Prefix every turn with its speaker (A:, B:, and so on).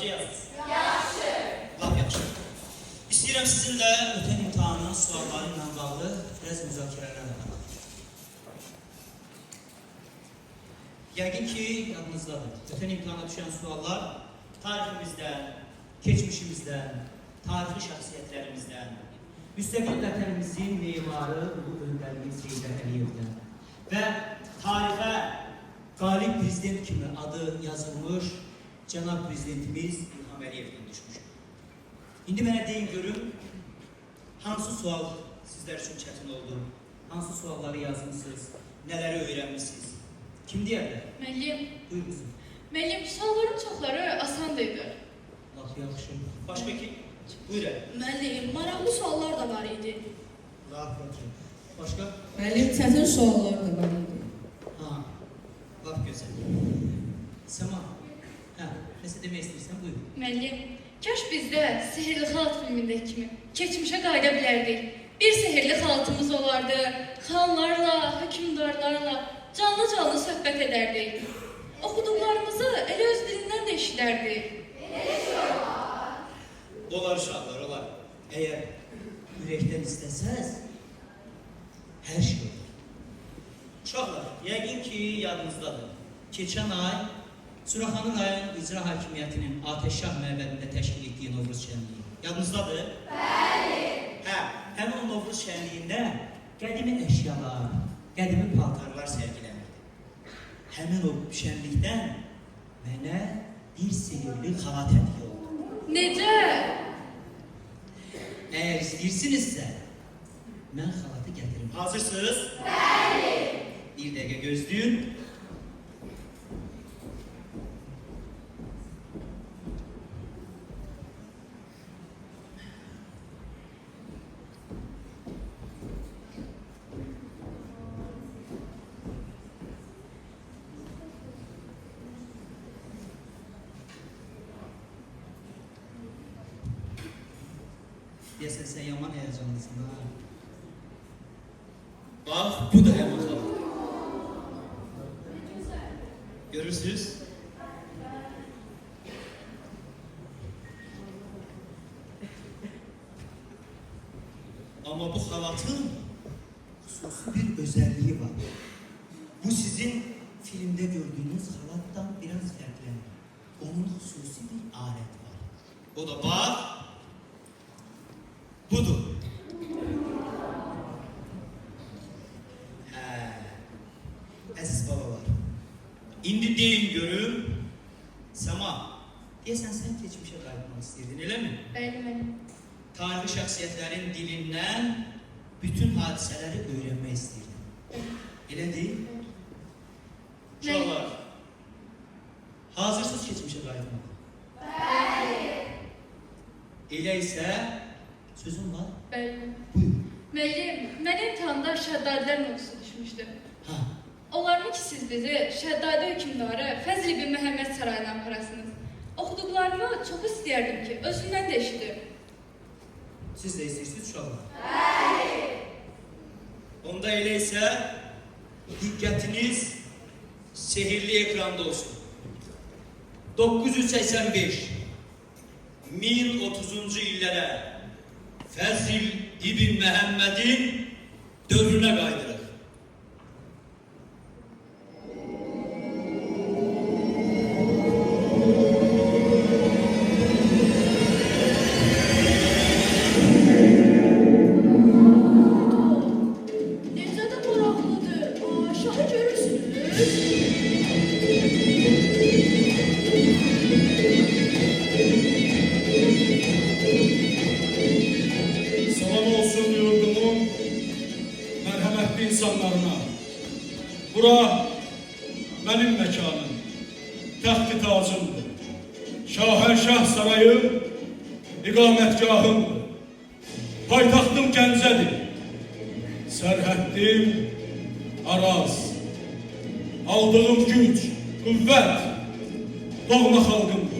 A: necə yazırsınız? Yaxşı. Lap yaxşı. İstəyirəm sizinlə ötən imtahanın sualları ilə bağlı biraz müzakirələr edək. Yəqin ki, yadınızdadır. Ötən imtahana düşən suallar tariximizdən, keçmişimizdən, tarixi şəxsiyyətlərimizdən, müstəqil vətənimizin memarı Ulu Öndərimiz Heydər Əliyevdən və tarixə qalib prezident kimi adı yazılmış Cənab Prezidentimiz İlham Əliyevdən düşmüşdür. İndi mənə deyin görüm, hansı sual sizlər üçün çətin oldu? Hansı sualları yazmışsınız? Nələri öyrənmişsiniz? Kim deyərlər?
B: Müəllim.
A: Buyur qızım.
B: Müəllim, sualların çoxları asandır.
A: Laf yaxşı. Başqa kim? Buyur.
B: Müəllim, maraqlı suallar da var idi.
A: Laf yaxşı. Başqa?
C: Müəllim, çətin suallar da var idi.
A: Ha, laf gözəl. Səma, hə, nəsə demək istəyirsən, buyur.
B: Müəllim, kaş bizdə Sehirli Xalat filmindəki kimi keçmişə qayıda bilərdik. Bir sehirli xalatımız olardı, xanlarla, hökümdarlarla canlı-canlı söhbət edərdik. Oxuduqlarımızı elə öz dilindən də eşidərdik.
A: Olar uşaqlar, olar. Əgər ürəkdən istəsəz, hər şey olur. Uşaqlar, yəqin ki, yadınızdadır. Keçən ay Suraxanı rayon İcra Hakimiyyətinin Atəşşah məbədində təşkil etdiyi Novruz şənliyi. Yadınızdadır? Bəli. Hə, həmin o Novruz şənliyində qədimi əşyalar, qədimi paltarlar sərgilənirdi. Həmin o şənlikdən mənə bir sehirli xalat hədiyyə oldu.
B: Necə?
A: Əgər istəyirsinizsə, mən xalatı gətirim. Hazırsınız? Bəli. Bir dəqiqə gözləyin. Deyəsən, sən yaman həyəcanlısın, ha? Bax, bu da həmin xalat. Görürsünüz? Amma bu xalatın xüsusi bir özəlliyi var. Bu sizin filmdə gördüyünüz xalatdan biraz fərqlənir. Onun xüsusi bir alət var. O da bax, budur. Hə, əziz babalar, indi deyin görüm, Səma, deyəsən sən keçmişə qayıtmaq istəyirdin, eləmi?
B: Bəli, müəllim.
A: Tarixi şəxsiyyətlərin dilindən bütün hadisələri öyrənmək istəyirdin. Elə deyil? Uşaqlar, hazırsınız keçmişə qayıtmaq? Bəli. Elə isə sözüm var.
B: Bəli.
A: Buyur.
B: Müəllim, mən imtahanda Şəddadilər mövzusu düşmüşdüm.
A: Ha.
B: Olarmı ki, siz bizi Şəddadi hökümdarı Fəzl ibn Məhəmməd sarayına aparasınız? Oxuduqlarımı çox istəyərdim ki, özündən də eşidim.
A: Siz də istəyirsiniz uşaqlar? Bəli. Onda elə isə diqqətiniz sehirli ekranda olsun. 985 1030-cu illərə Fəzl ibn Məhəmmədin dövrünə qaydırıq.
B: Necə də maraqlıdır. Aşağı görürsünüz.
D: Salam olsun yurdumun mərhəmətli insanlarına. Bura mənim məkanım, təxt-i tacımdır. Şahənşah sarayım, iqamətgahımdır. Paytaxtım Gəncədir. Sərhəddim Araz. Aldığım güc, qüvvət, doğma xalqımdır.